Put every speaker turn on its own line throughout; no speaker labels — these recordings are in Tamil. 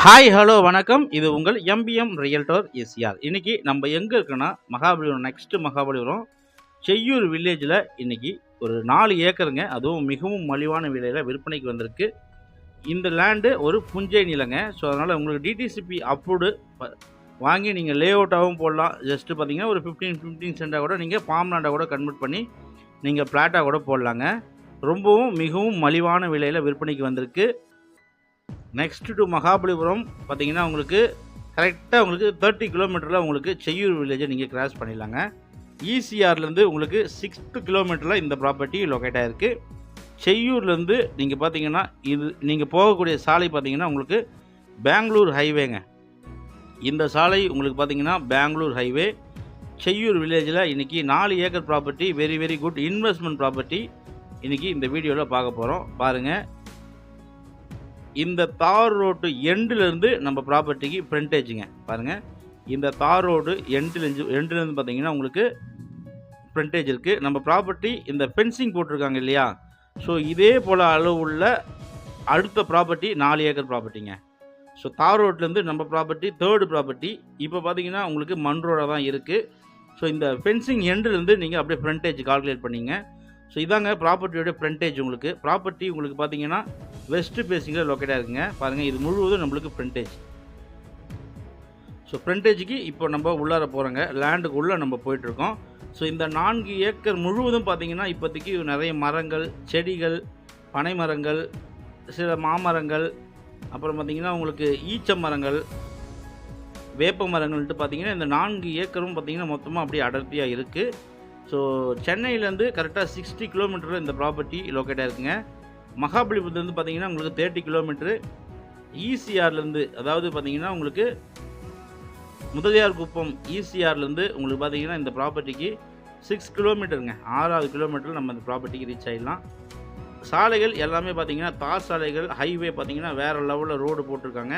ஹாய் ஹலோ வணக்கம். இது உங்கள் எம்பிஎம் ரியல்டர் எஸ்ஆர். இன்னைக்கு நம்ம எங்கே இருக்கோன்னா மகாபலிபுரம், நெக்ஸ்ட் மகாபலிபுரம் செய்யூர் வில்லேஜில் இன்னைக்கு ஒரு 4 ஏக்கருங்க, அதுவும் மிகவும் மலிவான விலையில் விற்பனைக்கு வந்திருக்கு. இந்த லேண்டு ஒரு புஞ்சை நிலங்க. ஸோ அதனால் உங்களுக்கு டிடிசிபி அப்ரூவ்டு வாங்கி நீங்கள் லே அவுட்டாகவும் போடலாம். ஜஸ்ட்டு பார்த்தீங்கன்னா ஒரு 15 சென்டாக கூட நீங்கள் ஃபார்ம் லேண்டாக கூட கன்வெர்ட் பண்ணி நீங்கள் பிளாட்டாக கூட போடலாங்க. ரொம்பவும் மிகவும் மலிவான விலையில் விற்பனைக்கு வந்திருக்கு. நெக்ஸ்ட் டு மகாபலிபுரம் பார்த்தீங்கன்னா உங்களுக்கு கரெக்டாக உங்களுக்கு 30 கிலோமீட்டரில் உங்களுக்கு செய்யூர் வில்லேஜை நீங்கள் கிராஸ் பண்ணிடலாங்க. ஈசிஆர்லேருந்து உங்களுக்கு 6th கிலோமீட்டரில் இந்த ப்ராப்பர்ட்டி லொக்கேட் ஆகிருக்கு. செய்யூர்லேருந்து நீங்கள் பார்த்தீங்கன்னா இது நீங்கள் போகக்கூடிய சாலை பார்த்தீங்கன்னா உங்களுக்கு பெங்களூர் ஹைவேங்க. இந்த சாலை உங்களுக்கு பார்த்தீங்கன்னா பெங்களூர் ஹைவே செய்யூர் வில்லேஜில் இன்றைக்கி 4 acre property, very very good investment property இன்றைக்கி இந்த வீடியோவில் பார்க்க போகிறோம். பாருங்கள், இந்த தார் ரோட்டு எண்டுலேருந்து நம்ம ப்ராப்பர்ட்டிக்கு ஃப்ரண்டேஜுங்க. பாருங்கள், இந்த தார் ரோடு எண்டுலேருந்து பார்த்தீங்கன்னா உங்களுக்கு ஃப்ரண்டேஜ் இருக்குது. நம்ம ப்ராப்பர்ட்டி இந்த ஃபென்சிங் போட்டிருக்காங்க இல்லையா, ஸோ இதே போல் அளவு உள்ள அடுத்த ப்ராப்பர்ட்டி 4 ஏக்கர் ப்ராப்பர்ட்டிங்க. ஸோ தார் ரோட்லேருந்து நம்ம ப்ராப்பர்ட்டி 3rd ப்ராப்பர்ட்டி. இப்போ பார்த்தீங்கன்னா உங்களுக்கு மண் ரோடாக தான் இருக்குது. ஸோ இந்த ஃபென்சிங் எண்டுலேருந்து நீங்கள் அப்படியே ஃப்ரண்டேஜ் கால்குலேட் பண்ணிங்க. ஸோ இதாங்க ப்ராப்பர்ட்டியோட ஃப்ரண்டேஜ். உங்களுக்கு ப்ராப்பர்ட்டி உங்களுக்கு பார்த்தீங்கன்னா வெஸ்ட் ஃபேஸிங்கில் லொக்கேட்டாக இருக்குங்க. பாருங்கள், இது முழுவதும் நம்மளுக்கு ஃப்ரண்டேஜ். ஸோ ஃப்ரண்டேஜுக்கு இப்போ நம்ம உள்ளார போகிறோங்க, லேண்டுக்கு உள்ளே நம்ம போயிட்டுருக்கோம். ஸோ இந்த 4 ஏக்கர் முழுவதும் பார்த்தீங்கன்னா இப்போதைக்கு நிறைய மரங்கள், செடிகள், பனை மரங்கள், சில மாமரங்கள், அப்புறம் பார்த்தீங்கன்னா உங்களுக்கு ஈச்ச மரங்கள், வேப்ப மரங்கள்ட்டு பார்த்தீங்கன்னா இந்த 4 ஏக்கரும் பார்த்தீங்கன்னா மொத்தமாக அப்படியே அடர்த்தியாக இருக்குது. ஸோ சென்னையிலேருந்து கரெக்டாக 60 கிலோமீட்டரில் இந்த ப்ராப்பர்ட்டி லொக்கேட்டாக இருக்குங்க. மகாபலிபுரத்துலேருந்து பார்த்தீங்கன்னா உங்களுக்கு 30 கிலோமீட்ரு. ஈசிஆர்லேருந்து அதாவது பார்த்தீங்கன்னா உங்களுக்கு முதலியார் குப்பம் ஈசிஆர்லேருந்து உங்களுக்கு பார்த்தீங்கன்னா இந்த ப்ராப்பர்ட்டிக்கு 6 கிலோமீட்டருங்க. 6வது கிலோமீட்டரில் நம்ம இந்த ப்ராப்பர்ட்டிக்கு ரீச் ஆகிடலாம். சாலைகள் எல்லாமே பார்த்தீங்கன்னா தார் சாலைகள், ஹைவே பார்த்தீங்கன்னா வேறு லெவலில் ரோடு போட்டிருக்காங்க.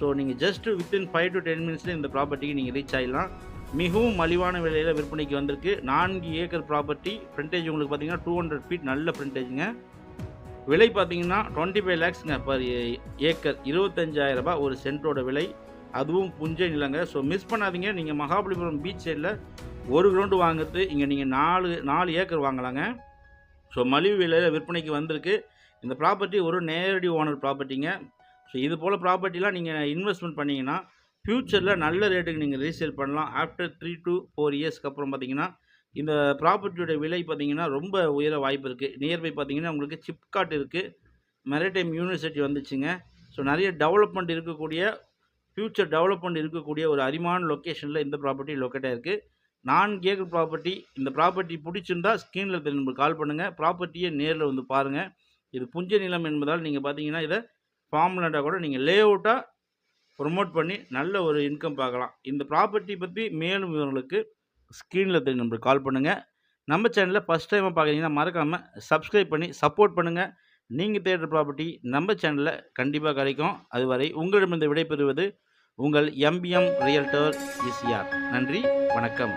ஸோ நீங்கள் ஜஸ்ட்டு வித்தின் 5 to 10 மினிட்ஸில் இந்த ப்ராப்பர்ட்டிக்கு நீங்கள் ரீச் ஆகிடலாம். மிகவும் மலிவான விலையில் விற்பனைக்கு வந்திருக்கு. 4 ஏக்கர் ப்ராப்பர்ட்டி. ஃப்ரண்டேஜ் உங்களுக்கு பார்த்தீங்கன்னா 200 ஃபீட் நல்ல ஃப்ரண்டேஜுங்க. விலை பார்த்தீங்கன்னா 25 lakhsங்க பர் ஏக்கர். 25,000 ரூபாய் ஒரு சென்ட்டோட விலை, அதுவும் புஞ்சை நிலங்க. ஸோ மிஸ் பண்ணாதீங்க. நீங்கள் மகாபலிபுரம் பீச் சைடில் ஒரு கிரவுண்டு வாங்குறது இங்கே நீங்கள் 4 ஏக்கர் வாங்கலாங்க. ஸோ மலிவு விலையில் விற்பனைக்கு வந்திருக்கு. இந்த ப்ராப்பர்ட்டி ஒரு நேரடி ஓனர் ப்ராப்பர்ட்டிங்க. ஸோ இது போல் ப்ராப்பர்ட்டிலாம் நீங்கள் இன்வெஸ்ட்மெண்ட் பண்ணிங்கன்னா ஃப்யூச்சரில் நல்ல ரேட்டுக்கு நீங்கள் ரீசேல் பண்ணலாம். ஆஃப்டர் 3 to 4 இயர்ஸ்க்கு அப்புறம் பார்த்தீங்கன்னா இந்த ப்ராப்பர்ட்டியோட விலை பார்த்தீங்கன்னா ரொம்ப உயர வாய்ப்பு இருக்குது. நியர்பை பார்த்தீங்கன்னா உங்களுக்கு சிப்காட் இருக்குது, மெரிடைம் யூனிவர்சிட்டி வந்துச்சுங்க. ஸோ நிறைய டெவலப்மெண்ட் இருக்கக்கூடிய, ஃப்யூச்சர் டெவலப்மெண்ட் இருக்கக்கூடிய ஒரு அரிமான லொக்கேஷனில் இந்த ப்ராப்பர்ட்டி லொக்கேட்டாக இருக்குது. 4 ஏக்கர் ப்ராப்பர்ட்டி. இந்த ப்ராப்பர்ட்டி பிடிச்சிருந்தா ஸ்க்ரீனில் நம்ம கால் பண்ணுங்கள். ப்ராப்பர்ட்டியை நேரில் வந்து பாருங்கள். இது புஞ்சை நிலம் என்பதால் நீங்கள் பார்த்தீங்கன்னா இதை ஃபார்ம் லேண்டாக கூட நீங்கள் லே அவுட்டாக ப்ரொமோட் பண்ணி நல்ல ஒரு இன்கம் பார்க்கலாம். இந்த ப்ராப்பர்ட்டி பற்றி மேலும் விவரங்களுக்கு ஸ்க்ரீனில் தெரியும் நம்மளுக்கு கால் பண்ணுங்கள். நம்ம சேனலில் ஃபஸ்ட் டைமாக பார்க்குறீங்கன்னா மறக்காமல் சப்ஸ்கிரைப் பண்ணி சப்போர்ட் பண்ணுங்கள். நீங்கள் தேடுற ப்ராப்பர்ட்டி நம்ம சேனலில் கண்டிப்பாக கிடைக்கும். அதுவரை உங்களிடமிருந்து விடைபெறுவது உங்கள் எம்பிஎம் ரியல்டர் எஸ்ஆர். நன்றி, வணக்கம்.